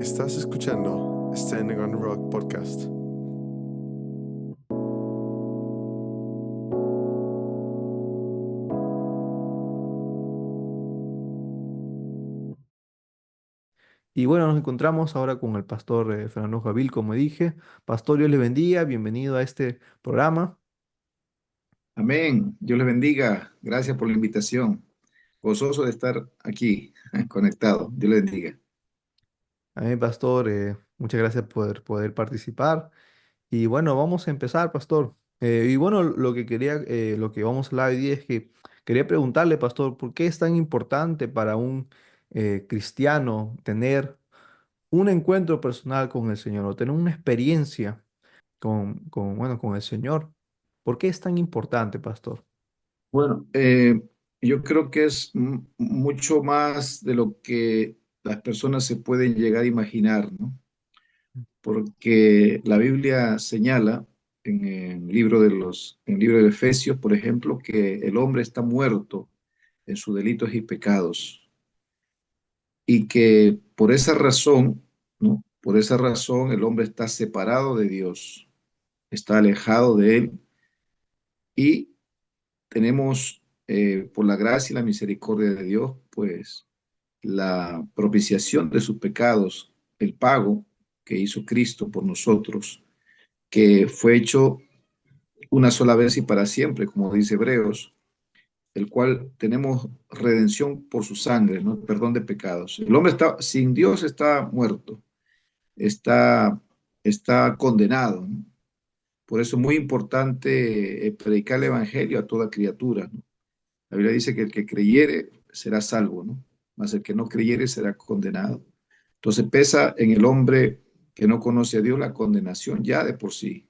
Estás escuchando Standing on the Rock Podcast. Y bueno, nos encontramos ahora con el pastor Fernando Javil, como dije. Pastor, Dios le bendiga, bienvenido a este programa. Amén. Dios les bendiga. Gracias por la invitación. Gozoso de estar aquí conectado. Dios les bendiga. Amén, pastor, muchas gracias por poder participar. Y bueno, vamos a empezar, pastor. Y bueno, lo que vamos a hablar hoy día es que quería preguntarle, pastor, ¿por qué es tan importante para un cristiano tener un encuentro personal con el Señor o tener una experiencia bueno, con el Señor? ¿Por qué es tan importante, pastor? Bueno, yo creo que es mucho más de lo que las personas se pueden llegar a imaginar, ¿no? Porque la Biblia señala en el libro de Efesios, por ejemplo, que el hombre está muerto en sus delitos y pecados y que por esa razón, ¿no? Por esa razón el hombre está separado de Dios, está alejado de Él y tenemos, por la gracia y la misericordia de Dios, pues la propiciación de sus pecados, el pago que hizo Cristo por nosotros, que fue hecho una sola vez y para siempre, como dice Hebreos, el cual tenemos redención por su sangre, ¿no? Perdón de pecados. El hombre está, sin Dios está muerto, está, está condenado, ¿no? Por eso es muy importante predicar el evangelio a toda criatura, ¿no? La Biblia dice que el que creyere será salvo, ¿no? Mas el que no creyere será condenado. Entonces pesa en el hombre que no conoce a Dios la condenación ya de por sí.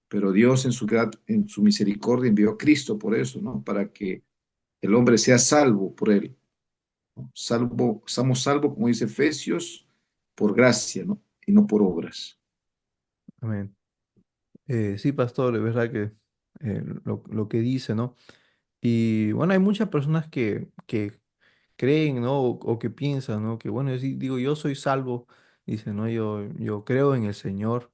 Pero Dios en su misericordia envió a Cristo por eso, ¿no? Para que el hombre sea salvo por él, ¿no? Somos salvos, como dice Efesios, por gracia, ¿no? Y no por obras. Amén. Sí, pastor, es verdad que lo que dice, ¿no? Y bueno, hay muchas personas que creen, ¿no? O que piensan, ¿no? Que bueno, yo sí digo, yo soy salvo, dice, ¿no? Yo creo en el Señor,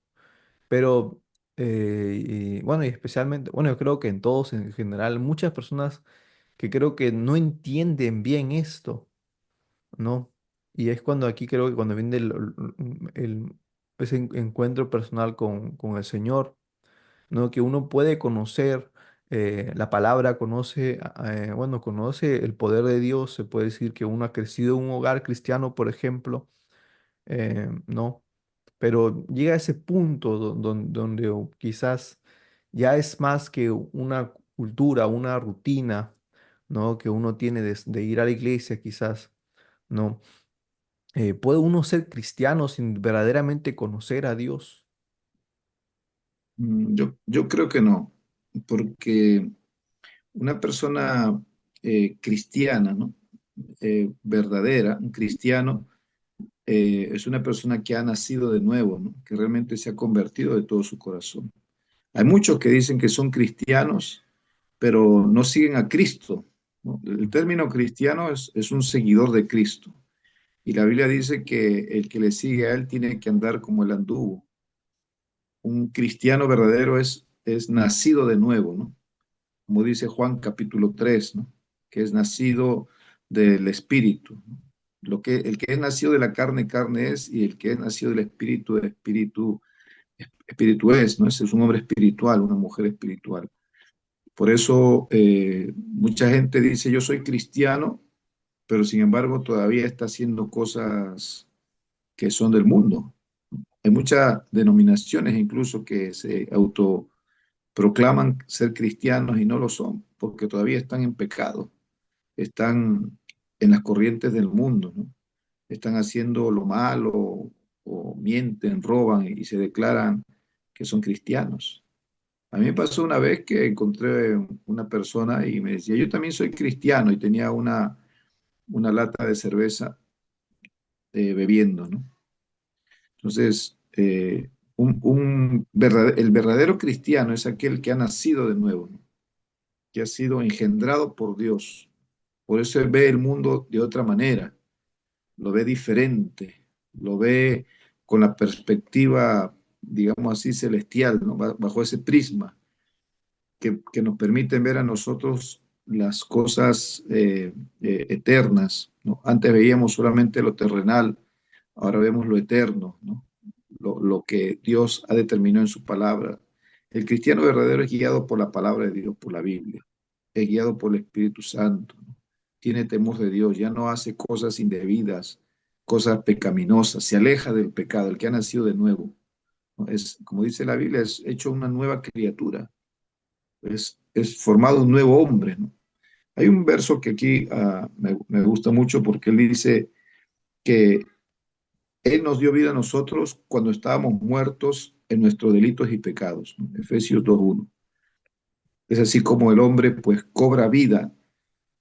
pero, y, bueno, y especialmente, bueno, yo creo que en todos en general, muchas personas que creo que no entienden bien esto, ¿no? Y es cuando aquí creo que cuando viene ese encuentro personal con el Señor, ¿no? Que uno puede conocer la palabra, bueno, conoce el poder de Dios. Se puede decir que uno ha crecido en un hogar cristiano, por ejemplo, ¿no? Pero llega a ese punto donde quizás ya es más que una cultura, una rutina, ¿no? Que uno tiene de ir a la iglesia, quizás, ¿no? ¿Puede uno ser cristiano sin verdaderamente conocer a Dios? Yo creo que no, porque una persona cristiana, ¿no? Verdadera, un cristiano, es una persona que ha nacido de nuevo, ¿no? Que realmente se ha convertido de todo su corazón. Hay muchos que dicen que son cristianos, pero no siguen a Cristo, ¿no? El término cristiano es un seguidor de Cristo. Y la Biblia dice que el que le sigue a él tiene que andar como él anduvo. Un cristiano verdadero es nacido de nuevo, ¿no? Como dice Juan capítulo 3, ¿no? Que es nacido del Espíritu, ¿no? El que es nacido de la carne, carne es, y el que es nacido del Espíritu, espíritu es, ¿no? Ese es un hombre espiritual, una mujer espiritual. Por eso mucha gente dice, yo soy cristiano, pero sin embargo todavía está haciendo cosas que son del mundo. Hay muchas denominaciones incluso que se autoproclaman ser cristianos y no lo son, porque todavía están en pecado, están en las corrientes del mundo, ¿no? Están haciendo lo malo o mienten, roban y se declaran que son cristianos. A mí me pasó una vez que encontré una persona y me decía, yo también soy cristiano y tenía una lata de cerveza bebiendo, ¿no? Entonces, el verdadero cristiano es aquel que ha nacido de nuevo, ¿no? Que ha sido engendrado por Dios. Por eso él ve el mundo de otra manera, lo ve diferente, lo ve con la perspectiva, digamos así, celestial, ¿no? Bajo ese prisma que nos permiten ver a nosotros las cosas eternas, ¿no? Antes veíamos solamente lo terrenal, ahora vemos lo eterno, ¿no? Lo que Dios ha determinado en su palabra. El cristiano verdadero es guiado por la palabra de Dios, por la Biblia, es guiado por el Espíritu Santo, ¿no? Tiene temor de Dios, ya no hace cosas indebidas, cosas pecaminosas, se aleja del pecado, el que ha nacido de nuevo, ¿no? Es, como dice la Biblia, es hecho una nueva criatura, es formado un nuevo hombre, ¿no? Hay un verso que aquí me gusta mucho porque él dice que él nos dio vida a nosotros cuando estábamos muertos en nuestros delitos y pecados, ¿no? Efesios 2:1. Es así como el hombre pues cobra vida,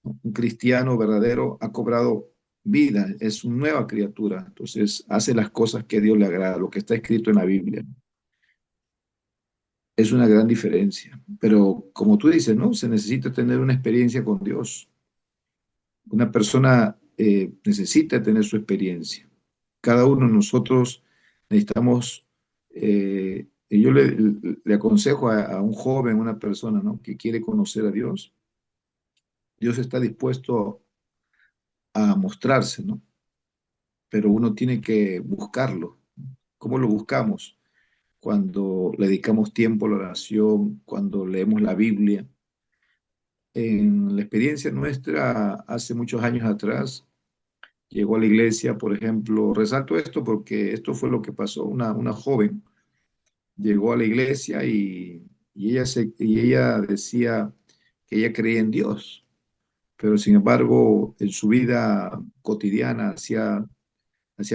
¿no? Un cristiano verdadero ha cobrado vida, es una nueva criatura, entonces hace las cosas que a Dios le agrada, lo que está escrito en la Biblia, ¿no? Es una gran diferencia, pero como tú dices, ¿no? Se necesita tener una experiencia con Dios. Una persona necesita tener su experiencia. Cada uno de nosotros necesitamos, y yo le aconsejo a un joven, una persona, ¿no? Que quiere conocer a Dios, Dios está dispuesto a mostrarse, ¿no? Pero uno tiene que buscarlo. ¿Cómo lo buscamos? Cuando le dedicamos tiempo a la oración, cuando leemos la Biblia. En la experiencia nuestra, hace muchos años atrás, llegó a la iglesia, por ejemplo, resalto esto porque esto fue lo que pasó, una joven llegó a la iglesia y ella decía que ella creía en Dios, pero sin embargo en su vida cotidiana hacía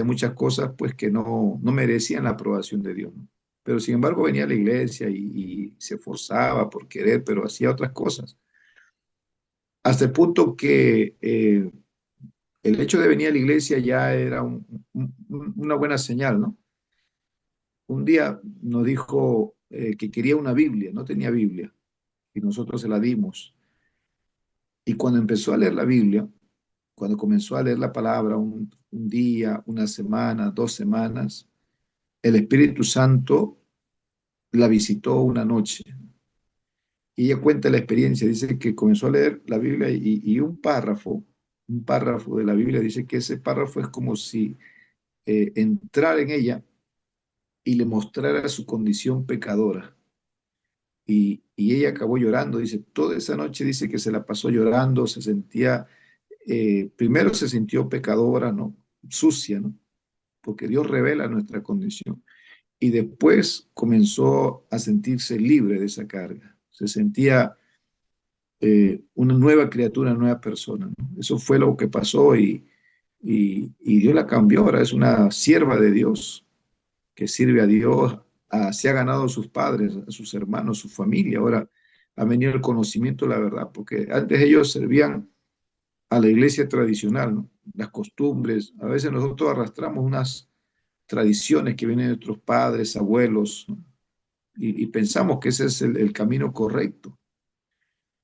muchas cosas pues que no merecían la aprobación de Dios, ¿no? Pero sin embargo venía a la iglesia y se esforzaba por querer, pero hacía otras cosas. Hasta el punto que el hecho de venir a la iglesia ya era una buena señal, ¿no? Un día nos dijo que quería una Biblia, no tenía Biblia, y nosotros se la dimos. Y cuando empezó a leer la Biblia, cuando comenzó a leer la palabra un día, una semana, 2 semanas, el Espíritu Santo la visitó una noche. Y ella cuenta la experiencia, dice que comenzó a leer la Biblia y un párrafo de la Biblia, dice que ese párrafo es como si entrara en ella y le mostrara su condición pecadora. Y ella acabó llorando, dice, toda esa noche dice que se la pasó llorando, se sentía, primero se sintió pecadora, ¿no? Sucia, ¿no? Porque Dios revela nuestra condición. Y después comenzó a sentirse libre de esa carga, se sentía una nueva criatura, una nueva persona, ¿no? Eso fue lo que pasó y Dios la cambió, ahora es una sierva de Dios que sirve a Dios, se ha ganado a sus padres, a sus hermanos, su familia. Ahora ha venido el conocimiento de la verdad, porque antes ellos servían a la iglesia tradicional, ¿no? Las costumbres. A veces nosotros arrastramos unas tradiciones que vienen de nuestros padres, abuelos, ¿no? Y pensamos que ese es el camino correcto.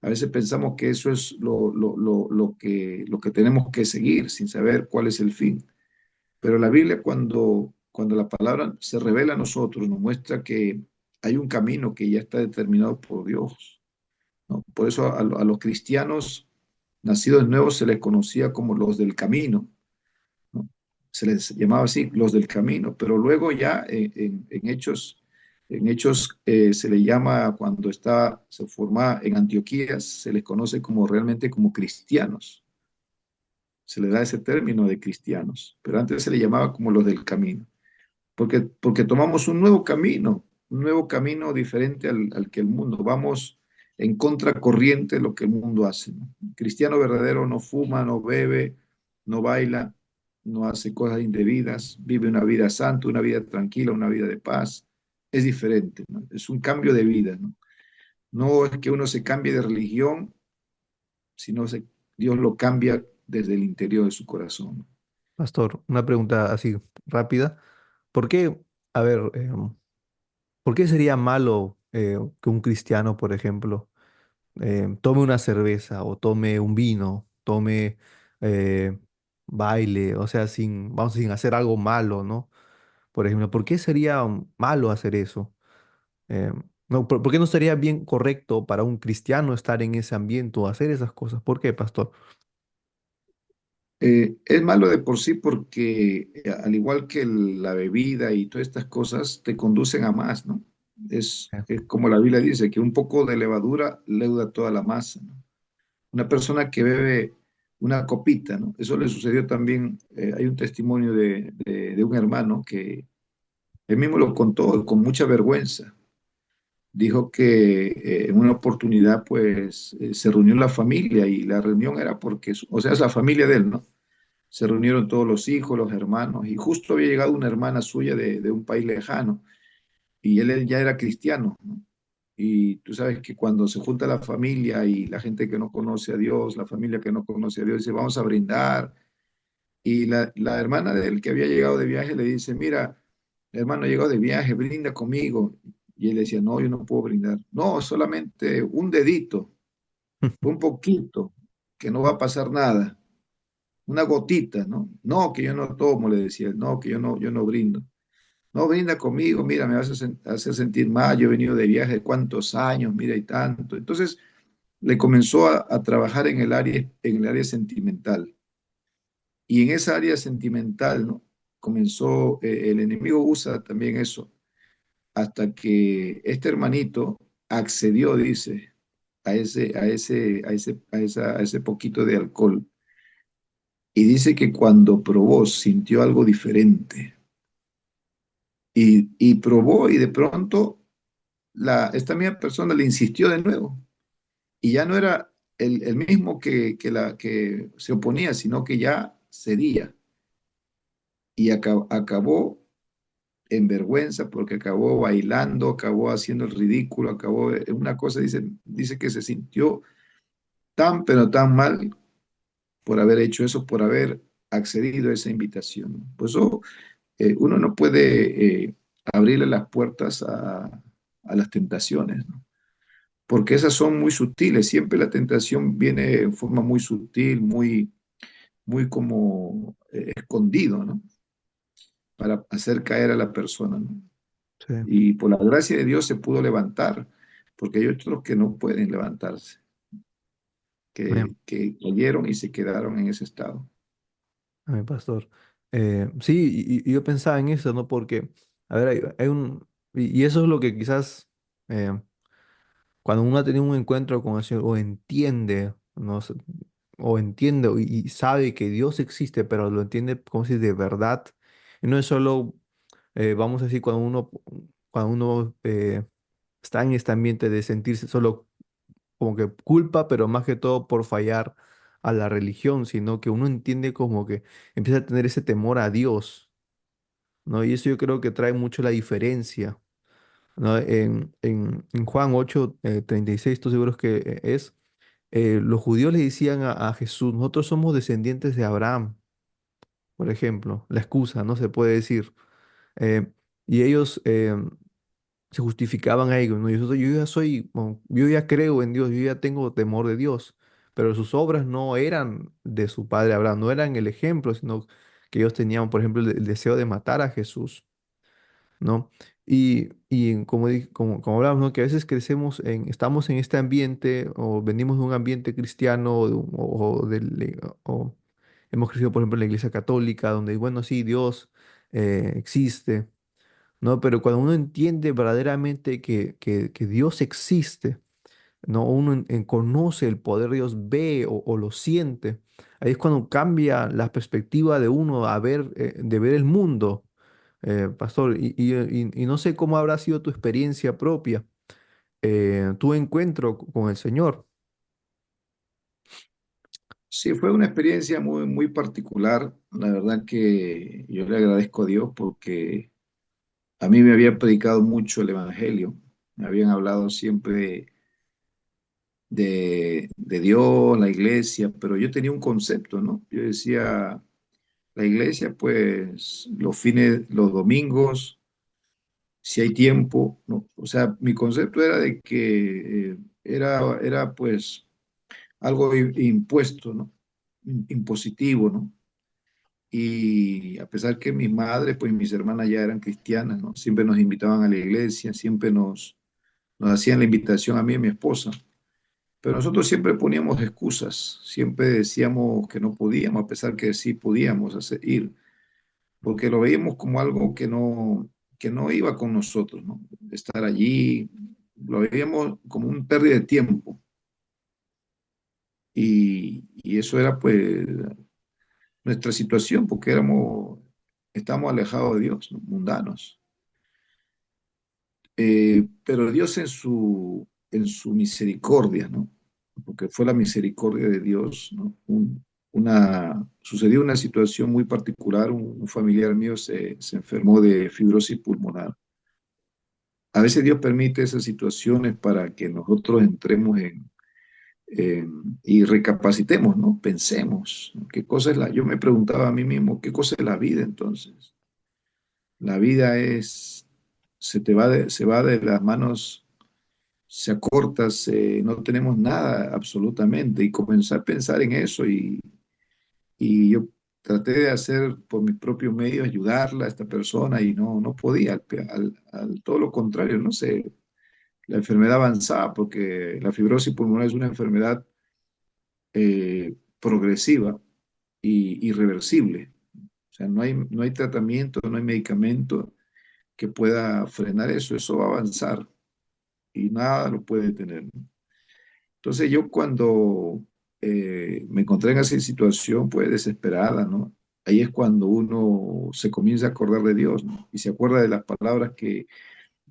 A veces pensamos que eso es lo que tenemos que seguir sin saber cuál es el fin. Pero la Biblia cuando la palabra se revela a nosotros, nos muestra que hay un camino que ya está determinado por Dios, ¿no? Por eso a los cristianos nacidos nuevos se les conocía como los del camino, ¿no? Se les llamaba así, los del camino, pero luego ya en Hechos se le llama, cuando se formaba en Antioquía, se les conoce como realmente como cristianos. Se le da ese término de cristianos, pero antes se le llamaba como los del camino. Porque tomamos un nuevo camino diferente al que el mundo. Vamos en contracorriente de lo que el mundo hace, ¿no? El cristiano verdadero no fuma, no bebe, no baila, no hace cosas indebidas, vive una vida santa, una vida tranquila, una vida de paz. Es diferente, ¿no? Es un cambio de vida, ¿no? No es que uno se cambie de religión, sino Dios lo cambia desde el interior de su corazón. Pastor, una pregunta así rápida. ¿Por qué, a ver, por qué sería malo que un cristiano, por ejemplo, tome una cerveza o tome un vino, tome baile, o sea, sin hacer algo malo, ¿no? Por ejemplo, ¿por qué sería malo hacer eso? Eh, no, ¿por qué no sería bien correcto para un cristiano estar en ese ambiente o hacer esas cosas? ¿Por qué, pastor? Es malo de por sí porque al igual que la bebida y todas estas cosas te conducen a más, ¿no? Es como la Biblia dice, que un poco de levadura leuda toda la masa, ¿no? Una persona que bebe una copita, ¿no? Eso le sucedió también, hay un testimonio de un hermano que él mismo lo contó con mucha vergüenza. Dijo que en una oportunidad, pues, se reunió la familia y la reunión era porque, o sea, es la familia de él, ¿no? Se reunieron todos los hijos, los hermanos, y justo había llegado una hermana suya de un país lejano, y él ya era cristiano, ¿no? Y tú sabes que cuando se junta la familia y la gente que no conoce a Dios, la familia que no conoce a Dios, dice, vamos a brindar. Y la hermana de él que había llegado de viaje le dice, mira, hermano, llegó de viaje, brinda conmigo. Y él decía, no, yo no puedo brindar. No, solamente un dedito, un poquito, que no va a pasar nada. Una gotita, ¿no? No, que yo no tomo, le decía él, no, que yo no brindo. No, brinda conmigo, mira, me vas a hacer sentir mal, yo he venido de viaje de cuántos años, mira, y tanto. Entonces le comenzó a trabajar en el área sentimental. Y en esa área sentimental, ¿no? Comenzó, el enemigo usa también eso, hasta que este hermanito accedió, dice, a ese poquito de alcohol. Y dice que cuando probó, sintió algo diferente. Y probó y de pronto esta misma persona le insistió de nuevo. Y ya no era el mismo que se oponía, sino que ya cedía. Y acabó en vergüenza porque acabó bailando, acabó haciendo el ridículo, acabó una cosa, dice que se sintió tan, pero tan mal por haber hecho eso, por haber accedido a esa invitación. Pues uno no puede abrirle las puertas a las tentaciones, ¿no? Porque esas son muy sutiles, siempre la tentación viene en forma muy sutil, muy como escondido, ¿no? Para hacer caer a la persona, ¿no? Sí. Y por la gracia de Dios se pudo levantar, porque hay otros que no pueden levantarse, Amén, que cayeron y se quedaron en ese estado. amén, pastor. Sí, y yo pensaba en eso, ¿no? Porque, a ver, hay un... y eso es lo que quizás eh, cuando uno ha tenido un encuentro con el Señor o entiende, ¿no? O entiende y sabe que Dios existe, pero lo entiende como si de verdad. Y no es solo, vamos a decir, cuando uno está en este ambiente de sentirse solo como que culpa, pero más que todo por fallar a la religión, sino que uno entiende como que empieza a tener ese temor a Dios, ¿no? Y eso yo creo que trae mucho la diferencia, ¿no? En Juan 8, 36, estoy seguro que los judíos le decían a Jesús, nosotros somos descendientes de Abraham, por ejemplo, la excusa, no se puede decir. Eh, y ellos se justificaban a ellos, ¿no? Yo ya soy, bueno, yo ya creo en Dios, yo ya tengo temor de Dios, pero sus obras no eran de su padre Abraham, no eran el ejemplo, sino que ellos tenían, por ejemplo, el deseo de matar a Jesús, ¿no? Y como hablamos, ¿no? Que a veces estamos en este ambiente o venimos de un ambiente cristiano o hemos crecido, por ejemplo, en la iglesia católica, donde, bueno, sí, Dios existe, ¿no? Pero cuando uno entiende verdaderamente que Dios existe, ¿no? Uno conoce el poder de Dios, ve o lo siente, ahí es cuando cambia la perspectiva de uno de ver el mundo, pastor. Y no sé cómo habrá sido tu experiencia propia, tu encuentro con el Señor. Sí, fue una experiencia muy particular. La verdad que yo le agradezco a Dios porque a mí me había predicado mucho el Evangelio. Me habían hablado siempre de Dios, la iglesia, pero yo tenía un concepto, ¿no? Yo decía, la iglesia, pues los domingos, si hay tiempo, ¿no? O sea, mi concepto era de que era pues algo impuesto, ¿no? Impositivo, ¿no? Y a pesar que mi madre, pues mis hermanas ya eran cristianas, ¿no? Siempre nos invitaban a la iglesia, siempre nos hacían la invitación a mí y a mi esposa. Pero nosotros siempre poníamos excusas, siempre decíamos que no podíamos, a pesar que sí podíamos ir, porque lo veíamos como algo que no iba con nosotros, ¿no? Estar allí, lo veíamos como un pérdida de tiempo. Y eso era pues nuestra situación, porque estamos alejados de Dios, ¿no? Mundanos. Pero Dios en su misericordia, ¿no? Porque fue la misericordia de Dios, ¿no? Sucedió una situación muy particular, un familiar mío se enfermó de fibrosis pulmonar. A veces Dios permite esas situaciones para que nosotros entremos y recapacitemos, ¿no? Pensemos, ¿no? ¿Qué cosa es yo me preguntaba a mí mismo, ¿qué cosa es la vida entonces? La vida se va de las manos, se acorta, no tenemos nada absolutamente. Y comencé a pensar en eso y yo traté de hacer por mis propios medios, ayudarla a esta persona y no podía, todo lo contrario, no sé, la enfermedad avanzaba porque la fibrosis pulmonar es una enfermedad progresiva y irreversible. O sea, no hay tratamiento, no hay medicamento que pueda frenar eso. Eso va a avanzar y nada lo puede detener, ¿no? Entonces yo cuando me encontré en esa situación, pues desesperada, ¿no? Ahí es cuando uno se comienza a acordar de Dios, ¿no? Y se acuerda de las palabras que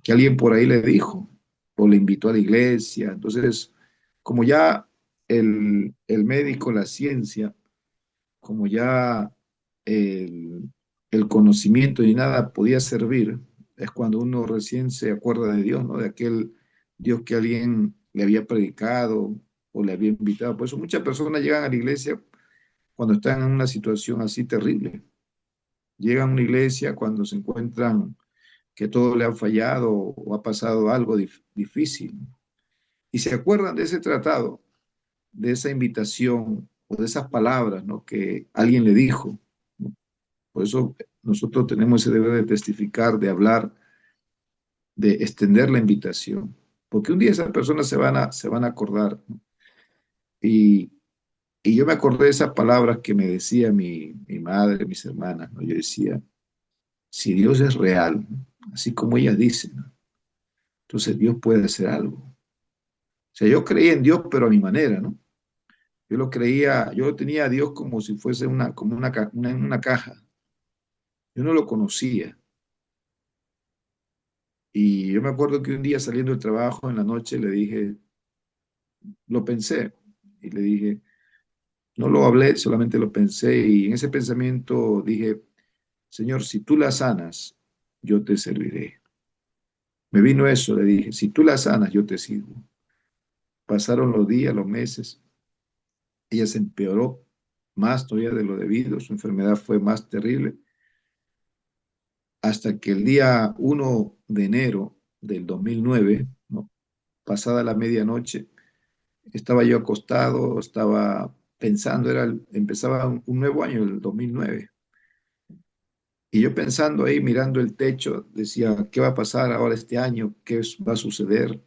alguien por ahí le dijo o le invitó a la iglesia. Entonces, como ya el médico, la ciencia, como ya el, el conocimiento y nada podía servir, es cuando uno recién se acuerda de Dios, ¿no? De aquel Dios que alguien le había predicado o le había invitado. Por eso muchas personas llegan a la iglesia cuando están en una situación así terrible. Llegan a una iglesia cuando se encuentran que todo le ha fallado o ha pasado algo difícil. Y se acuerdan de ese tratado, de esa invitación o de esas palabras, ¿no? Que alguien le dijo, ¿no? Por eso nosotros tenemos ese deber de testificar, de hablar, de extender la invitación. Porque un día esas personas se van a acordar, ¿no? Y, y yo me acordé de esas palabras que me decía mi madre, mis hermanas, ¿no? Yo decía, si Dios es real, ¿no? Así como ellas dicen, ¿no? Entonces Dios puede hacer algo. O sea, yo creía en Dios, pero a mi manera, ¿no? Yo lo creía, yo tenía a Dios como si fuese como una caja. Yo no lo conocía. Y yo me acuerdo que un día saliendo del trabajo en la noche le dije, lo pensé, y le dije, no lo hablé, solamente lo pensé, y en ese pensamiento dije, Señor, si tú la sanas, yo te serviré. Me vino eso, le dije, si tú la sanas, yo te sirvo. Pasaron los días, los meses, ella se empeoró más todavía de lo debido, su enfermedad fue más terrible, hasta que el día 1 de enero del 2009, ¿no? Pasada la medianoche, estaba yo acostado, estaba pensando, empezaba un nuevo año, el 2009. Y yo pensando ahí, mirando el techo, decía, ¿qué va a pasar ahora este año? ¿Qué va a suceder?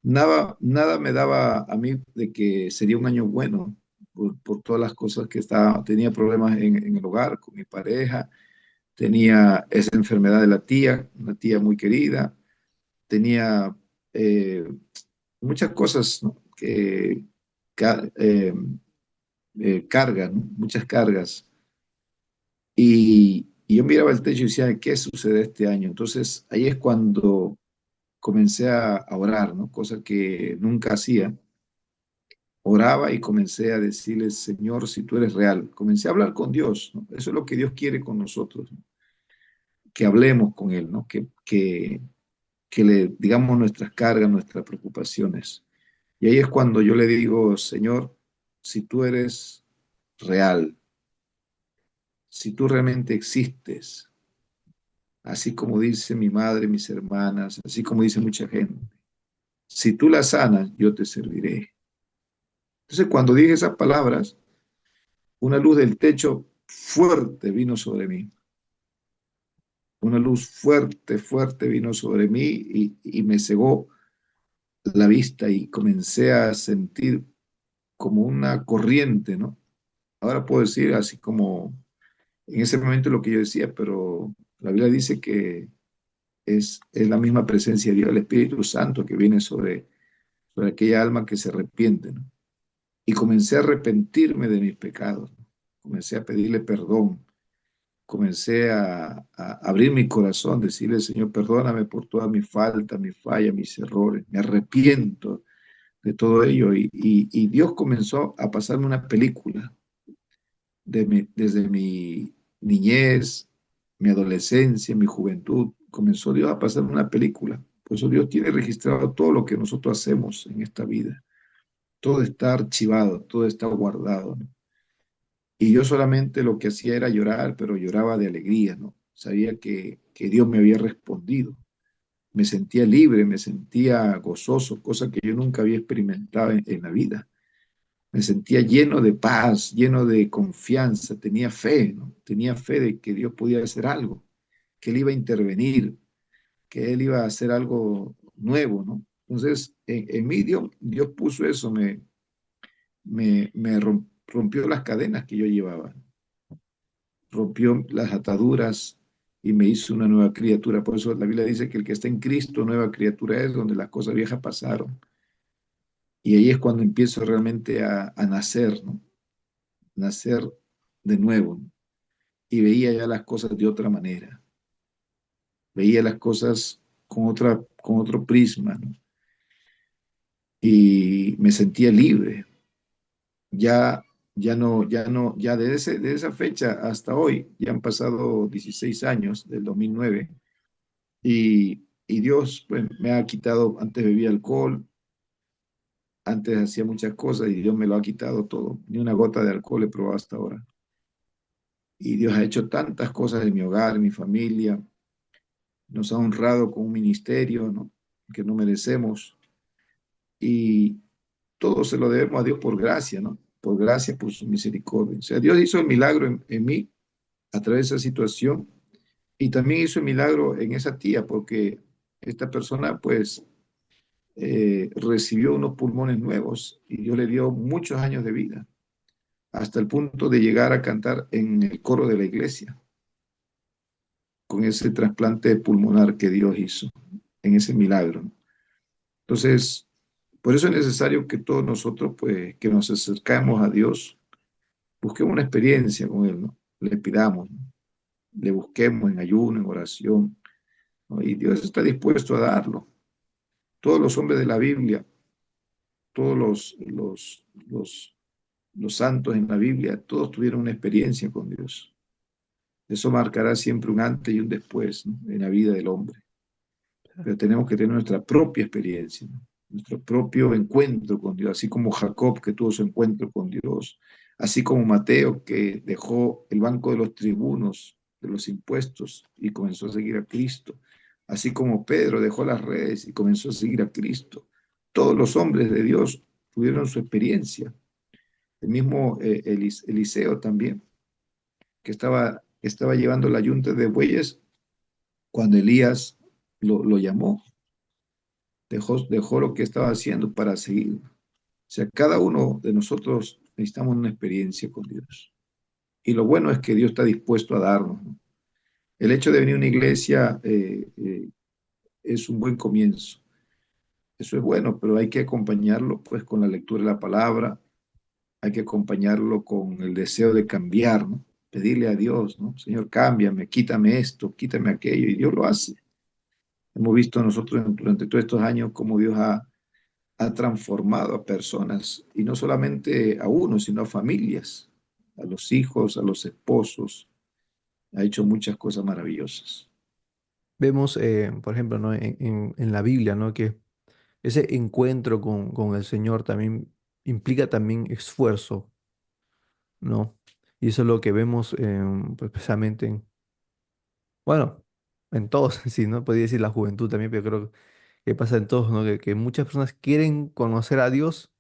Nada me daba a mí de que sería un año bueno por todas las cosas que tenía problemas en el hogar con mi pareja, tenía esa enfermedad de la tía, una tía muy querida, tenía eh, muchas cosas, ¿no? Ca- eh, cargas, ¿no? Muchas cargas. Y yo miraba el techo y decía, ¿qué sucede este año? Entonces ahí es cuando comencé a orar, ¿no? Cosa que nunca hacía. Oraba y comencé a decirle, Señor, si tú eres real. Comencé a hablar con Dios, ¿no? Eso es lo que Dios quiere con nosotros, ¿no? Que hablemos con Él, ¿no? Que le digamos nuestras cargas, nuestras preocupaciones. Y ahí es cuando yo le digo, Señor, si tú eres real, si tú realmente existes, así como dice mi madre, mis hermanas, así como dice mucha gente, si tú la sanas, yo te serviré. Entonces, cuando dije esas palabras, una luz del techo fuerte vino sobre mí. Una luz fuerte, fuerte vino sobre mí y me cegó la vista y comencé a sentir como una corriente, ¿no? Ahora puedo decir así como en ese momento lo que yo decía, pero la Biblia dice que es la misma presencia de Dios, el Espíritu Santo que viene sobre aquella alma que se arrepiente, ¿no? Y comencé a arrepentirme de mis pecados, ¿no? Comencé a pedirle perdón, comencé a abrir mi corazón, decirle, Señor, perdóname por todas mis faltas, mis fallas, mis errores, me arrepiento de todo ello. Y Dios comenzó a pasarme una película desde mi niñez, mi adolescencia, mi juventud. Comenzó Dios a pasarme una película. Por eso Dios tiene registrado todo lo que nosotros hacemos en esta vida. Todo está archivado, todo está guardado, ¿no? Y yo solamente lo que hacía era llorar, pero lloraba de alegría, ¿no? Sabía que Dios me había respondido. Me sentía libre, me sentía gozoso, cosa que yo nunca había experimentado en la vida. Me sentía lleno de paz, lleno de confianza, tenía fe, ¿no? Tenía fe de que Dios podía hacer algo, que Él iba a intervenir, que Él iba a hacer algo nuevo, ¿no? Entonces, en mí Dios puso eso, rompió las cadenas que yo llevaba, rompió las ataduras y me hizo una nueva criatura. Por eso la Biblia dice que el que está en Cristo, nueva criatura es, donde las cosas viejas pasaron. Y ahí es cuando empiezo realmente a nacer, ¿no? Nacer de nuevo, ¿no? Y veía ya las cosas de otra manera. Veía las cosas con otro prisma, ¿no? Y me sentía libre. Ya, ya de esa fecha hasta hoy, ya han pasado 16 años, del 2009. Y Dios pues, me ha quitado, antes bebía alcohol, antes hacía muchas cosas y Dios me lo ha quitado todo. Ni una gota de alcohol he probado hasta ahora. Y Dios ha hecho tantas cosas en mi hogar, en mi familia, nos ha honrado con un ministerio, ¿no? Que no merecemos. Y todo se lo debemos a Dios por gracia, ¿no? Por gracia, por su misericordia. O sea, Dios hizo el milagro en mí a través de esa situación y también hizo el milagro en esa tía, porque esta persona, pues, recibió unos pulmones nuevos y Dios le dio muchos años de vida, hasta el punto de llegar a cantar en el coro de la iglesia, con ese trasplante pulmonar que Dios hizo, en ese milagro. Entonces, por eso es necesario que todos nosotros, pues, que nos acercamos a Dios, busquemos una experiencia con Él, ¿no? Le pidamos, ¿no? Le busquemos en ayuno, en oración, ¿no? Y Dios está dispuesto a darlo. Todos los hombres de la Biblia, todos los santos en la Biblia, todos tuvieron una experiencia con Dios. Eso marcará siempre un antes y un después, ¿no? En la vida del hombre. Pero tenemos que tener nuestra propia experiencia, ¿no? Nuestro propio encuentro con Dios, así como Jacob que tuvo su encuentro con Dios, así como Mateo que dejó el banco de los tribunos, de los impuestos y comenzó a seguir a Cristo, así como Pedro dejó las redes y comenzó a seguir a Cristo. Todos los hombres de Dios tuvieron su experiencia. El mismo Eliseo también, que estaba llevando la yunta de bueyes cuando Elías lo llamó, dejó lo que estaba haciendo para seguir. O sea, cada uno de nosotros necesitamos una experiencia con Dios. Y lo bueno es que Dios está dispuesto a darnos, ¿no? El hecho de venir a una iglesia es un buen comienzo. Eso es bueno, pero hay que acompañarlo pues con la lectura de la palabra, hay que acompañarlo con el deseo de cambiar, ¿no? Pedirle a Dios, ¿no? Señor, cámbiame, quítame esto, quítame aquello, y Dios lo hace. Hemos visto nosotros durante todos estos años cómo Dios ha transformado a personas, y no solamente a uno, sino a familias, a los hijos, a los esposos. Ha hecho muchas cosas maravillosas. Vemos, por ejemplo, ¿no? En la Biblia, ¿no? Que ese encuentro con el Señor también implica también esfuerzo, ¿no? Y eso es lo que vemos pues, precisamente bueno, en todos, sí, ¿no? Podría decir la juventud también, pero creo que pasa en todos, ¿no? Que muchas personas quieren conocer a Dios,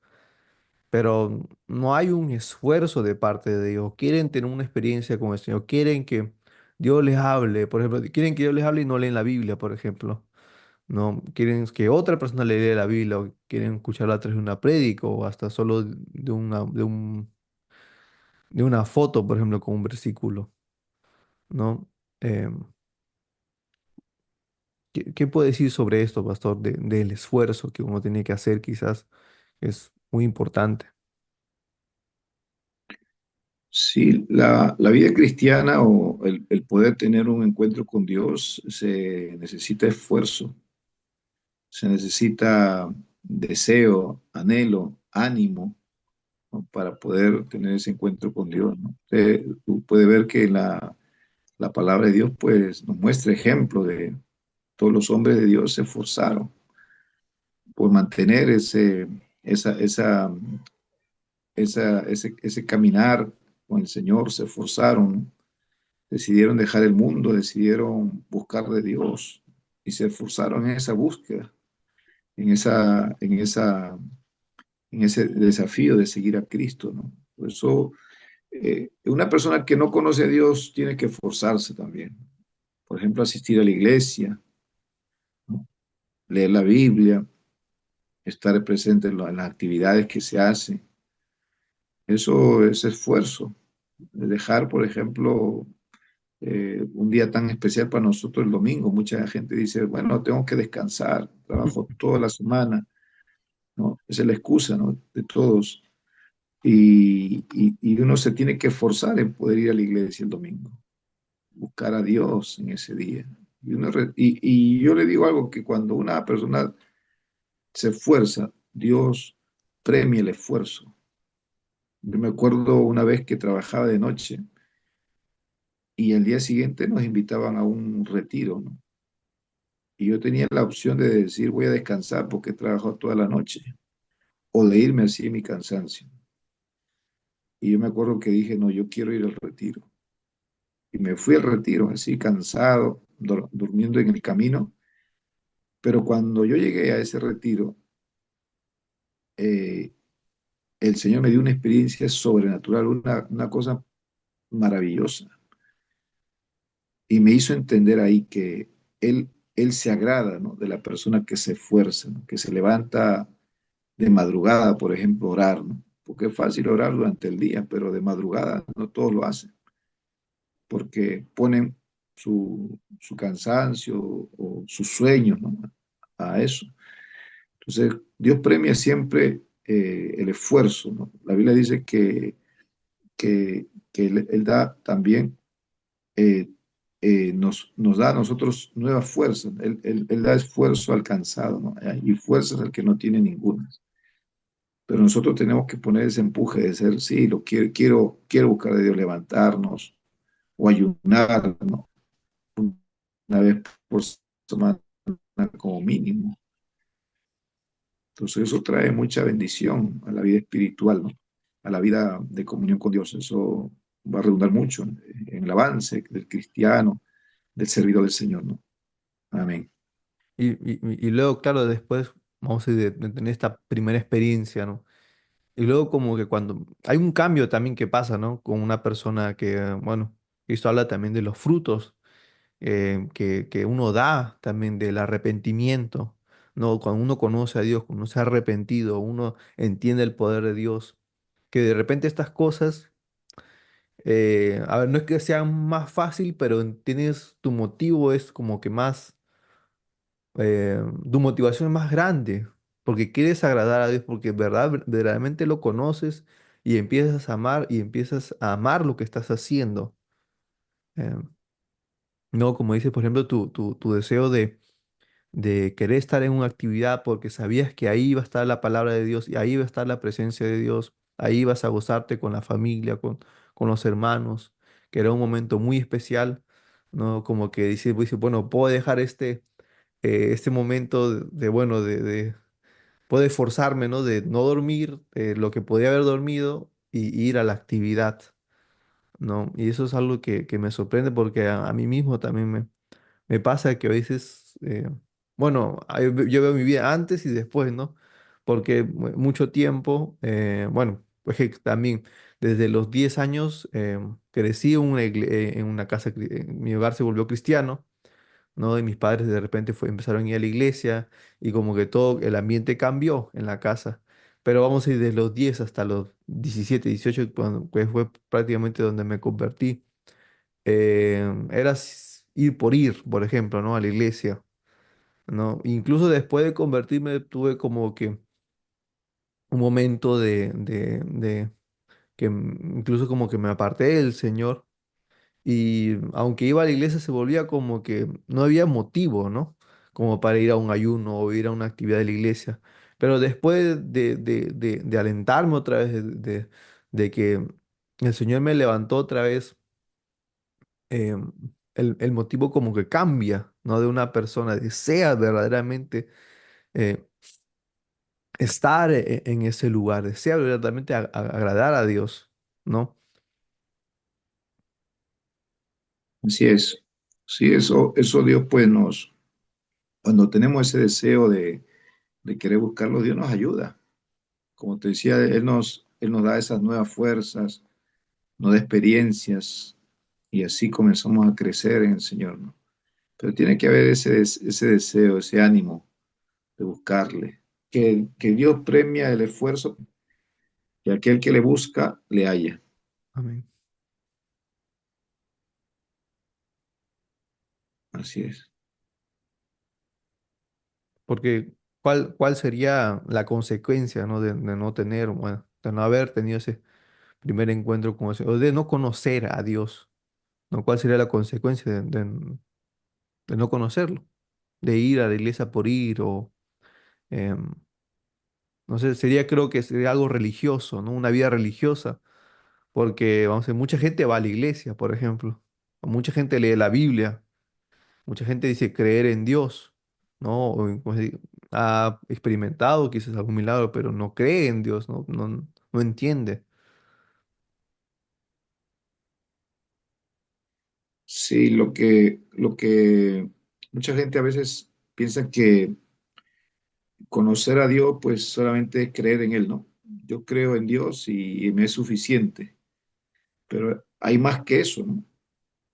pero no hay un esfuerzo de parte de Dios. Quieren tener una experiencia con el Señor, quieren que Dios les hable, por ejemplo, quieren que Dios les hable y no leen la Biblia, por ejemplo. No, quieren que otra persona le lea la Biblia o quieren escucharla a través de una prédica o hasta solo de una foto, por ejemplo, con un versículo, ¿no? Em, ¿Qué puede decir sobre esto, pastor, del esfuerzo que uno tiene que hacer quizás es muy importante? Sí, la vida cristiana o el poder tener un encuentro con Dios se necesita esfuerzo, se necesita deseo, anhelo, ánimo, ¿no? Para poder tener ese encuentro con Dios, ¿no? Usted puede ver que la palabra de Dios pues nos muestra ejemplo de todos los hombres de Dios se esforzaron por mantener esa, esa, ese caminar con el Señor, se esforzaron, ¿no? Decidieron dejar el mundo, decidieron buscar de Dios y se esforzaron en esa búsqueda, en ese desafío de seguir a Cristo, ¿no? Por eso, una persona que no conoce a Dios tiene que esforzarse también. Por ejemplo, asistir a la iglesia, ¿no? Leer la Biblia, estar presente en las actividades que se hacen. Eso es esfuerzo. Dejar, por ejemplo, un día tan especial para nosotros el domingo. Mucha gente dice, bueno, tengo que descansar, trabajo toda la semana, ¿no? Esa es la excusa, ¿no? De todos. Y uno se tiene que esforzar en poder ir a la iglesia el domingo, buscar a Dios en ese día. Y yo le digo algo, que cuando una persona se esfuerza, Dios premia el esfuerzo. Yo me acuerdo una vez que trabajaba de noche y al día siguiente nos invitaban a un retiro, ¿no? Y yo tenía la opción de decir voy a descansar porque he trabajado toda la noche o de irme así en mi cansancio. Y yo me acuerdo que dije, no, yo quiero ir al retiro. Y me fui al retiro así cansado, durmiendo en el camino. Pero cuando yo llegué a ese retiro, eh, el Señor me dio una experiencia sobrenatural, una cosa maravillosa. Y me hizo entender ahí que Él se agrada, ¿no? De la persona que se esfuerza, ¿no? Que se levanta de madrugada, por ejemplo, orar, ¿no? Porque es fácil orar durante el día, pero de madrugada no todos lo hacen, porque ponen su cansancio o sus sueños, ¿no? A eso. Entonces, Dios premia siempre el esfuerzo, ¿no? La Biblia dice que él da también, eh, nos da a nosotros nuevas fuerzas. Él da esfuerzo al cansado, ¿no? Y fuerzas al que no tiene ninguna. Pero nosotros tenemos que poner ese empuje de ser, sí, quiero buscar de Dios, levantarnos o ayunar, ¿no? Una vez por semana como mínimo. Entonces eso trae mucha bendición a la vida espiritual, ¿no? A la vida de comunión con Dios. Eso va a redundar mucho en el avance del cristiano, del servidor del Señor, ¿no? Amén. Y luego, claro, después vamos a ir de tener esta primera experiencia, ¿no? Y luego como que cuando hay un cambio también que pasa, ¿no? Con una persona que, bueno, esto habla también de los frutos que uno da también del arrepentimiento, ¿no? Cuando uno conoce a Dios, cuando uno se ha arrepentido, uno entiende el poder de Dios, que de repente estas cosas, a ver, no es que sean más fácil, pero tienes tu motivo es como que más, tu motivación es más grande, porque quieres agradar a Dios, porque verdaderamente lo conoces y empiezas a amar y empiezas a amar lo que estás haciendo. Eh, no, como dices, por ejemplo, tu deseo de querer estar en una actividad porque sabías que ahí iba a estar la palabra de Dios y ahí iba a estar la presencia de Dios, ahí ibas a gozarte con la familia, con los hermanos, que era un momento muy especial, ¿no? Como que dice, bueno, puedo dejar este momento bueno, puedo esforzarme, ¿no? De no dormir lo que podía haber dormido y ir a la actividad, ¿no? Y eso es algo que me sorprende porque a mí mismo también me pasa que a veces, bueno, yo veo mi vida antes y después, ¿no? porque mucho tiempo, bueno, pues que también desde los 10 años crecí en una casa, mi hogar se volvió cristiano, ¿no? Y mis padres de repente empezaron a ir a la iglesia y como que todo el ambiente cambió en la casa. Pero vamos a ir desde los 10 hasta los 17 18 que fue prácticamente donde me convertí. Era ir por ir, por ejemplo, ¿no? A la iglesia, ¿no? Incluso después de convertirme tuve como que un momento de que incluso como que me aparté del Señor y aunque iba a la iglesia se volvía como que no había motivo, ¿no? Como para ir a un ayuno o ir a una actividad de la iglesia. Pero después de alentarme otra vez, de que el Señor me levantó otra vez, eh, el motivo como que cambia, ¿no? De una persona, desea verdaderamente eh, estar en ese lugar, desea verdaderamente agradar a Dios, ¿no? Así es. Sí, eso Dios pues cuando tenemos ese deseo de querer buscarlo, Dios nos ayuda. Como te decía, Él nos da esas nuevas fuerzas, nos da experiencias y así comenzamos a crecer en el Señor, ¿no? Pero tiene que haber ese deseo, ese ánimo de buscarle. Que Dios premia el esfuerzo y aquel que le busca, le halla. Amén. Así es. Porque ¿cuál sería la consecuencia, ¿no? De no tener, bueno, de no haber tenido ese primer encuentro con ese, o de no conocer a Dios, ¿no? ¿Cuál sería la consecuencia de no conocerlo? De ir a la iglesia por ir o, em, no sé, creo que sería algo religioso, ¿no? Una vida religiosa, porque, vamos a ver, mucha gente va a la iglesia, por ejemplo, mucha gente lee la Biblia. Mucha gente dice creer en Dios, ¿no? Ha experimentado quizás algún milagro, pero no cree en Dios, no entiende. Sí, lo que mucha gente a veces piensa que conocer a Dios, pues solamente es creer en Él, ¿no? Yo creo en Dios y me es suficiente, pero hay más que eso, ¿no?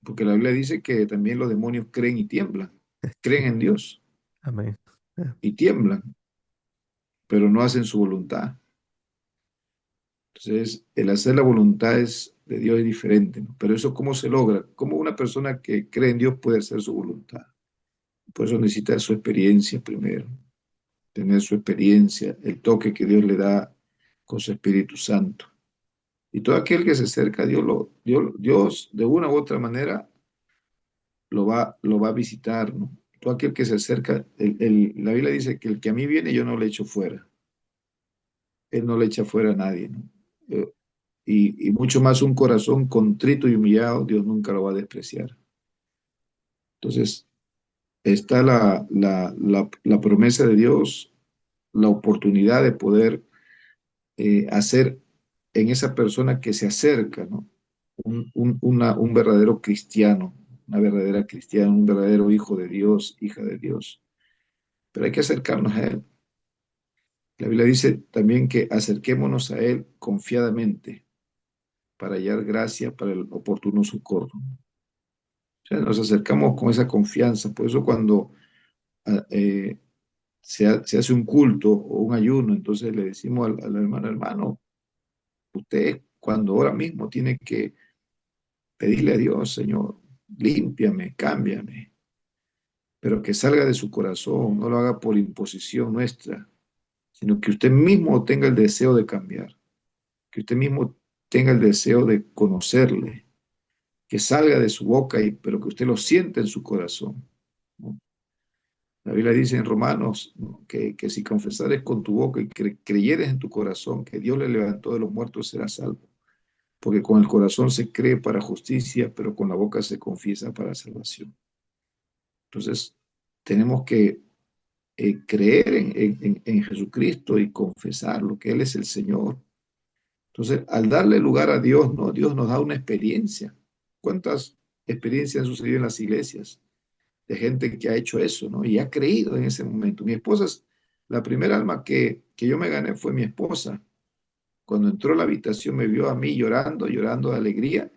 Porque la Biblia dice que también los demonios creen y tiemblan, creen en Dios Amén. y tiemblan, pero no hacen su voluntad. Entonces, el hacer la voluntad de Dios es diferente, ¿no? Pero eso, ¿cómo se logra? ¿Cómo una persona que cree en Dios puede hacer su voluntad? Por eso necesita su experiencia primero, tener su experiencia, el toque que Dios le da con su Espíritu Santo. Y todo aquel que se acerca a Dios, Dios de una u otra manera lo va a visitar, ¿no? Todo aquel que se acerca, la Biblia dice que el que a mí viene yo no le echo fuera. Él no le echa fuera a nadie, ¿no? Y mucho más un corazón contrito y humillado, Dios nunca lo va a despreciar. Entonces, está la promesa de Dios, la oportunidad de poder hacer en esa persona que se acerca, ¿no? Un verdadero cristiano, una verdadera cristiana, un verdadero hijo de Dios, hija de Dios. Pero hay que acercarnos a Él. La Biblia dice también que acerquémonos a Él confiadamente para hallar gracia para el oportuno socorro. O sea, nos acercamos con esa confianza. Por eso cuando eh, se hace un culto o un ayuno, entonces le decimos al hermano, hermano, usted cuando ahora mismo tiene que pedirle a Dios, Señor, límpiame, cámbiame, pero que salga de su corazón, no lo haga por imposición nuestra, sino que usted mismo tenga el deseo de cambiar, que usted mismo tenga el deseo de conocerle, que salga de su boca, pero que usted lo sienta en su corazón, ¿no? La Biblia dice en Romanos, ¿no?, que si confesares con tu boca y creyeres en tu corazón que Dios le levantó de los muertos, serás salvo. Porque con el corazón se cree para justicia, pero con la boca se confiesa para salvación. Entonces, tenemos que creer en Jesucristo y confesarlo, que Él es el Señor. Entonces, al darle lugar a Dios, ¿no? Dios nos da una experiencia. ¿Cuántas experiencias han sucedido en las iglesias de gente que ha hecho eso, ¿no? Y ha creído en ese momento. Mi esposa es la primera alma que que yo me gané fue mi esposa. Cuando entró a la habitación me vio a mí llorando, llorando de alegría.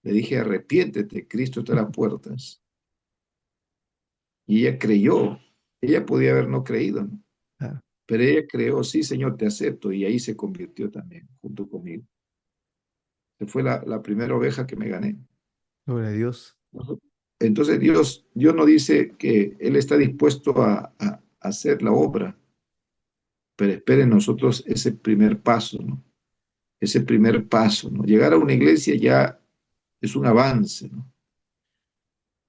Le dije, arrepiéntete, Cristo está a las puertas. Y ella creyó. Ella podía haber no creído, ¿no? Claro. Pero ella creó, sí, Señor, te acepto. Y ahí se convirtió también, junto conmigo. Esa fue la primera oveja que me gané. Gloria a Dios. Entonces Dios no dice que Él está dispuesto a hacer la obra, pero espere en nosotros ese primer paso, ¿no? Ese primer paso, ¿no? Llegar a una iglesia ya es un avance, ¿no?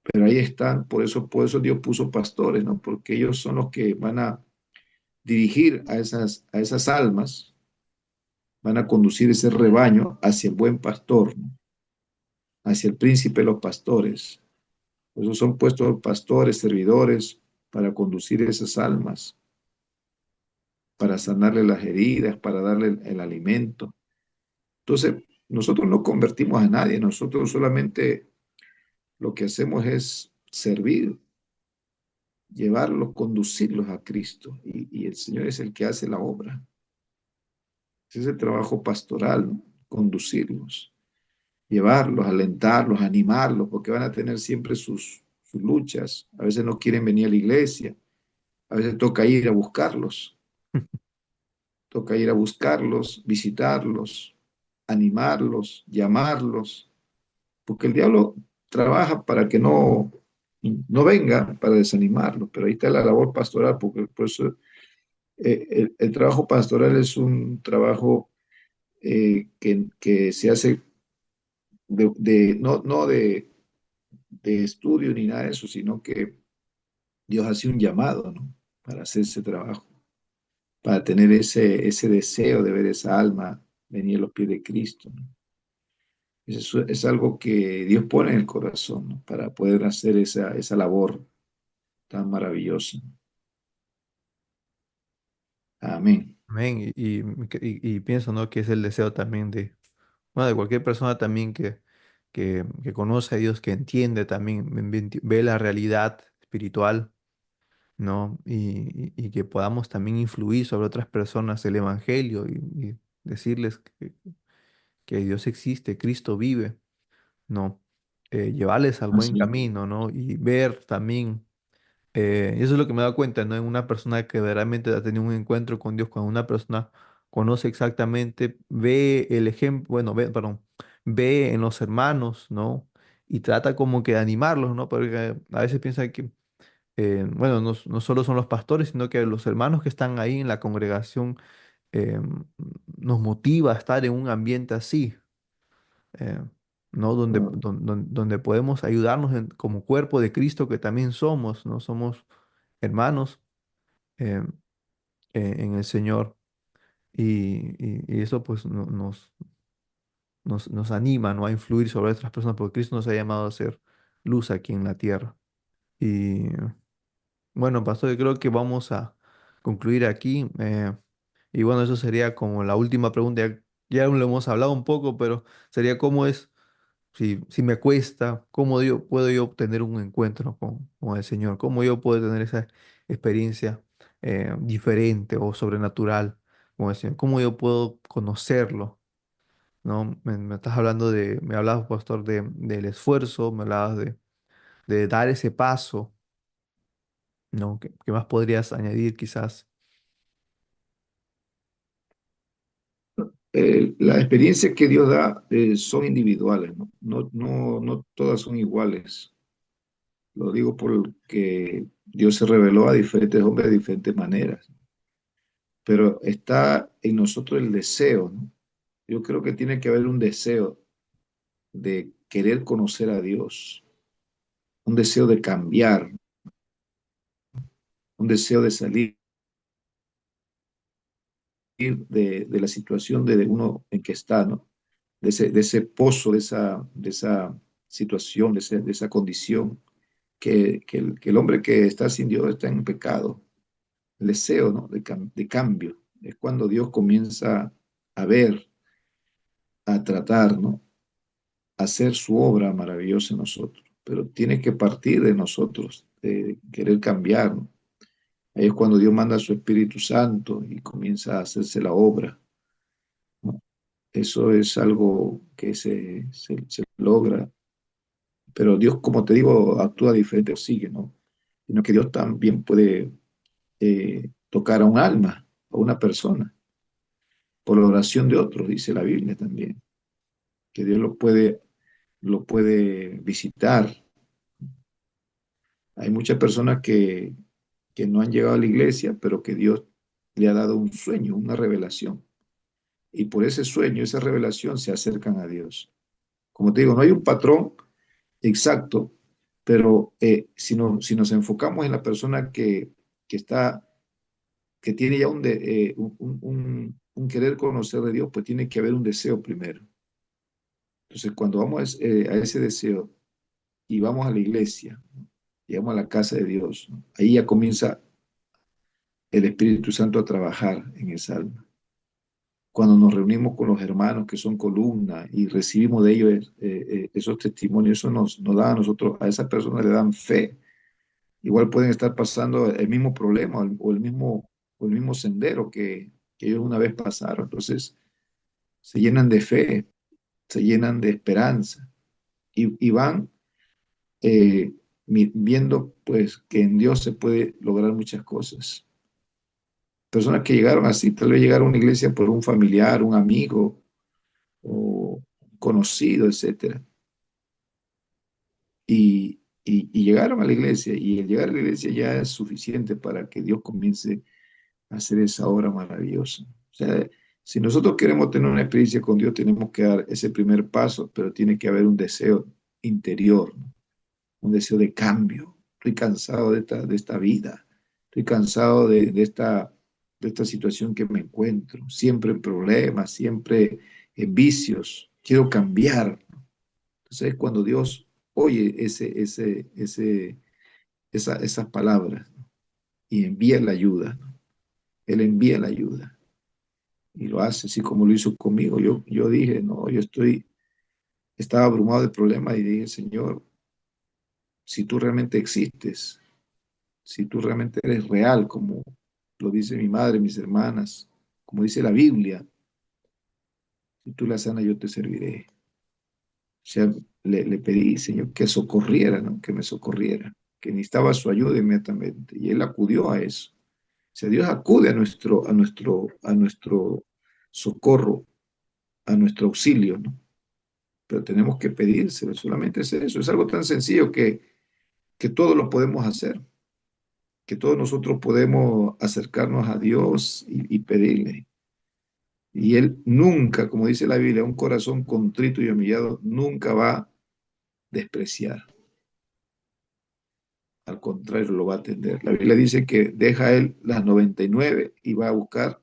Pero ahí están, por eso Dios puso pastores, ¿no? Porque ellos son los que van a dirigir a esas almas, van a conducir ese rebaño hacia el buen pastor, ¿no? Hacia el príncipe de los pastores. Por eso son puestos pastores, servidores, para conducir esas almas, para sanarle las heridas, para darle el alimento. Entonces, nosotros no convertimos a nadie, nosotros solamente lo que hacemos es servir, llevarlos, conducirlos a Cristo. Y el Señor es el que hace la obra. Ese es el trabajo pastoral, ¿no? Conducirlos, llevarlos, alentarlos, animarlos, porque van a tener siempre sus luchas. A veces no quieren venir a la iglesia, a veces toca ir a buscarlos, visitarlos, animarlos, llamarlos, porque el diablo trabaja para que no venga, para desanimarlos, pero ahí está la labor pastoral, porque por eso el trabajo pastoral es un trabajo que se hace no de estudio ni nada de eso, sino que Dios hace un llamado, ¿no? Para hacer ese trabajo, para tener ese deseo de ver esa alma venir a los pies de Cristo, ¿no? Eso es algo que Dios pone en el corazón, ¿no? Para poder hacer esa labor tan maravillosa. Amén. Amén. Y pienso, ¿no? Que es el deseo también de, bueno, de cualquier persona también que conoce a Dios, que entiende también, ve la realidad espiritual, ¿no? Y que podamos también influir sobre otras personas el Evangelio y decirles que Dios existe, Cristo vive, ¿no? Llevarles al buen Así. camino, ¿no? Y ver también, y eso es lo que me he dado cuenta, ¿no? En una persona que verdaderamente ha tenido un encuentro con Dios, cuando una persona conoce exactamente, ve el ejemplo, bueno, perdón, ve en los hermanos, ¿no? Y trata como que de animarlos, ¿no? Porque a veces piensa que bueno, no solo son los pastores, sino que los hermanos que están ahí en la congregación eh, nos motiva a estar en un ambiente así, eh, ¿no? Donde podemos ayudarnos como cuerpo de Cristo que también somos, ¿no? Somos hermanos eh, en el Señor. Y eso pues nos anima, ¿no? A influir sobre otras personas, porque Cristo nos ha llamado a ser luz aquí en la tierra. Y bueno, pastor, yo creo que vamos a concluir aquí. Y bueno, eso sería como la última pregunta. Ya lo hemos hablado un poco, pero sería cómo es, si me cuesta, cómo puedo yo obtener un encuentro con el Señor, cómo yo puedo tener esa experiencia diferente o sobrenatural con el Señor, cómo yo puedo conocerlo, ¿no? Me estás hablando me hablabas, pastor, del esfuerzo, me hablabas de dar ese paso, ¿no? ¿Qué más podrías añadir quizás? La experiencia que Dios da son individuales, ¿no? No todas son iguales. Lo digo porque Dios se reveló a diferentes hombres de diferentes maneras, pero está en nosotros el deseo, ¿no? Yo creo que tiene que haber un deseo de querer conocer a Dios, un deseo de cambiar, un deseo de salir de la situación de uno en que está, ¿no? De ese pozo, de esa situación, de esa condición, que el hombre que está sin Dios está en pecado. El deseo, ¿no? de cambio. Es cuando Dios comienza a ver, a tratar, ¿no? A hacer su obra maravillosa en nosotros. Pero tiene que partir de nosotros, de querer cambiar, ¿no? Ahí es cuando Dios manda a su Espíritu Santo y comienza a hacerse la obra, ¿no? Eso es algo que se logra, pero Dios, como te digo, actúa diferente, sigue, ¿no? Sino que Dios también puede tocar a un alma, a una persona, por la oración de otros, dice la Biblia también, que Dios lo puede visitar. Hay muchas personas que no han llegado a la iglesia, pero que Dios le ha dado un sueño, una revelación. Y por ese sueño, esa revelación, se acercan a Dios. Como te digo, no hay un patrón exacto, pero si nos enfocamos en la persona que está, que tiene ya un querer conocer de Dios, pues tiene que haber un deseo primero. Entonces, cuando vamos a ese deseo y vamos a la iglesia, ¿no? Llegamos a la casa de Dios, ¿no? Ahí ya comienza el Espíritu Santo a trabajar en esa alma. Cuando nos reunimos con los hermanos que son columna y recibimos de ellos esos testimonios, eso nos da a nosotros, a esa persona le dan fe. Igual pueden estar pasando el mismo problema o el mismo sendero que ellos una vez pasaron. Entonces se llenan de fe, se llenan de esperanza y van eh, viendo pues que en Dios se puede lograr muchas cosas. Personas que llegaron así, tal vez llegaron a una iglesia por un familiar, un amigo o conocido, etcétera. Y llegaron a la iglesia y el llegar a la iglesia ya es suficiente para que Dios comience a hacer esa obra maravillosa. O sea, si nosotros queremos tener una experiencia con Dios, tenemos que dar ese primer paso, pero tiene que haber un deseo interior, ¿no? Un deseo de cambio. Estoy cansado de esta vida, estoy cansado de esta situación que me encuentro, siempre en problemas, siempre en vicios, quiero cambiar. Entonces es cuando Dios oye esas palabras, ¿no? Y envía la ayuda, ¿no? Él envía la ayuda y lo hace así como lo hizo conmigo. Yo dije, no, estaba abrumado de problemas y dije, Señor, si tú realmente existes, si tú realmente eres real, como lo dice mi madre, mis hermanas, como dice la Biblia, si tú la sanas, yo te serviré. O sea, le pedí, Señor, que socorriera, ¿no? Que me socorriera, que necesitaba su ayuda inmediatamente. Y él acudió a eso. O sea, Dios acude a nuestro socorro, a nuestro auxilio, ¿no? Pero tenemos que pedírselo, solamente es eso. Es algo tan sencillo que todo lo podemos hacer, que todos nosotros podemos acercarnos a Dios y pedirle. Y Él nunca, como dice la Biblia, un corazón contrito y humillado nunca va a despreciar. Al contrario, lo va a atender. La Biblia dice que deja a Él las 99 y va a buscar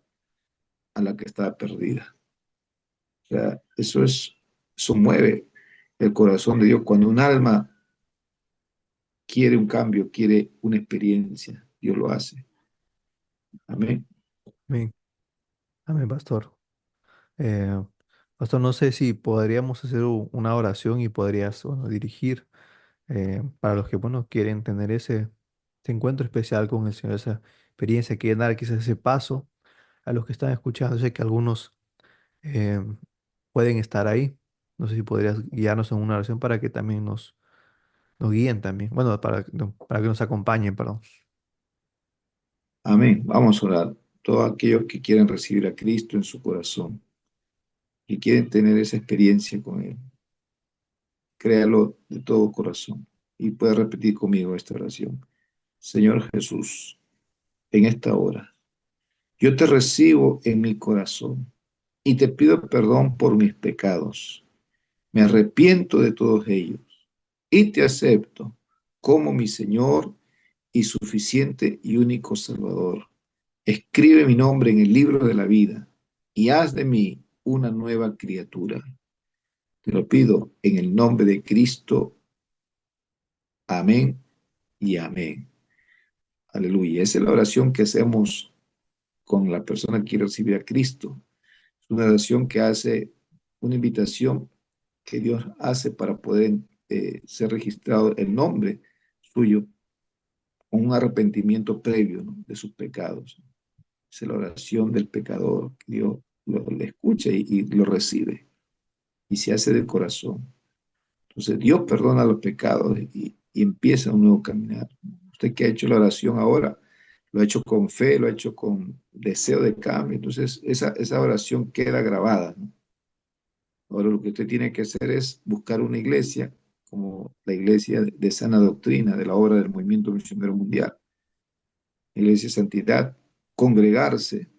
a la que está perdida. O sea, eso mueve el corazón de Dios. Cuando un alma quiere un cambio, quiere una experiencia, Dios lo hace. Amén. Amén, amén, pastor. Eh, Pastor, no sé si podríamos hacer una oración y podrías, bueno, dirigir para los que, bueno, quieren tener ese encuentro especial con el Señor, esa experiencia, quieren dar quizás ese paso a los que están escuchando. Sé que algunos eh, pueden estar ahí. No sé si podrías guiarnos en una oración para que también nos guíen también. Bueno, no, para que nos acompañen, perdón. Amén. Vamos a orar. Todos aquellos que quieren recibir a Cristo en su corazón y quieren tener esa experiencia con Él, créalo de todo corazón y puede repetir conmigo esta oración. Señor Jesús, en esta hora, yo te recibo en mi corazón y te pido perdón por mis pecados. Me arrepiento de todos ellos y te acepto como mi Señor y suficiente y único Salvador. Escribe mi nombre en el libro de la vida y haz de mí una nueva criatura. Te lo pido en el nombre de Cristo. Amén y amén. Aleluya. Esa es la oración que hacemos con la persona que quiere recibir a Cristo. Es una oración que hace una invitación que Dios hace para poder ser registrado el nombre suyo un arrepentimiento previo, ¿no?, de sus pecados. Es la oración del pecador, que Dios le escucha y lo recibe y se hace de corazón. Entonces Dios perdona los pecados y empieza un nuevo caminar. Usted que ha hecho la oración ahora, lo ha hecho con fe, lo ha hecho con deseo de cambio. Entonces esa oración queda grabada, ¿no? Ahora lo que usted tiene que hacer es buscar una iglesia como la iglesia de sana doctrina de la obra del Movimiento Misionero Mundial, Iglesia de Santidad, congregarse,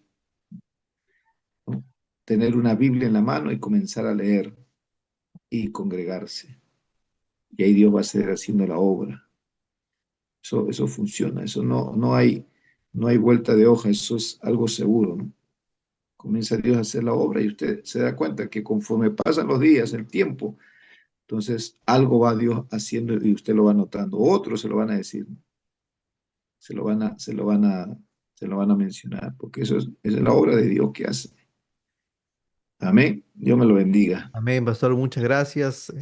¿no?, tener una Biblia en la mano y comenzar a leer y congregarse. Y ahí Dios va a seguir haciendo la obra. Eso funciona, eso no hay vuelta de hoja, eso es algo seguro, ¿no? Comienza Dios a hacer la obra y usted se da cuenta que conforme pasan los días, el tiempo, entonces algo va Dios haciendo y usted lo va notando. Otros se lo van a decir, ¿no? Se lo van a mencionar, porque esa es la obra de Dios que hace. Amén. Dios me lo bendiga. Amén, pastor, muchas gracias.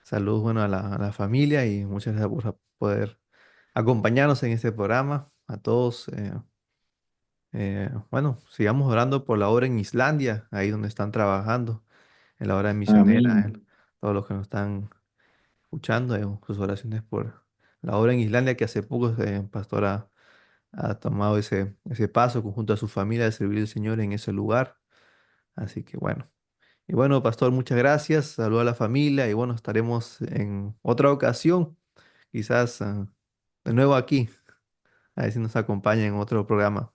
Saludos, bueno, a la familia y muchas gracias por poder acompañarnos en este programa. A todos, bueno, sigamos orando por la obra en Islandia, ahí donde están trabajando, en la obra misionera, Amén. todos los que nos están escuchando, sus oraciones por la obra en Islandia, que hace poco pastor ha tomado ese paso junto a su familia de servir al Señor en ese lugar. Así que bueno. Y bueno, pastor, muchas gracias. Saludos a la familia y bueno, estaremos en otra ocasión, quizás de nuevo aquí, a ver si nos acompaña en otro programa.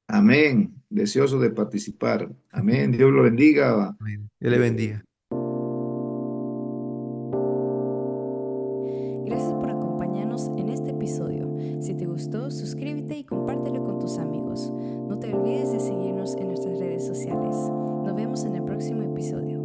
Amén. Deseoso de participar. Amén. Dios lo bendiga. Amén. Dios le Eh, bendiga. Gracias por acompañarnos en este episodio. Si te gustó, suscríbete y compártelo con tus amigos. No te olvides de seguirnos en nuestras redes sociales. Nos vemos en el próximo episodio.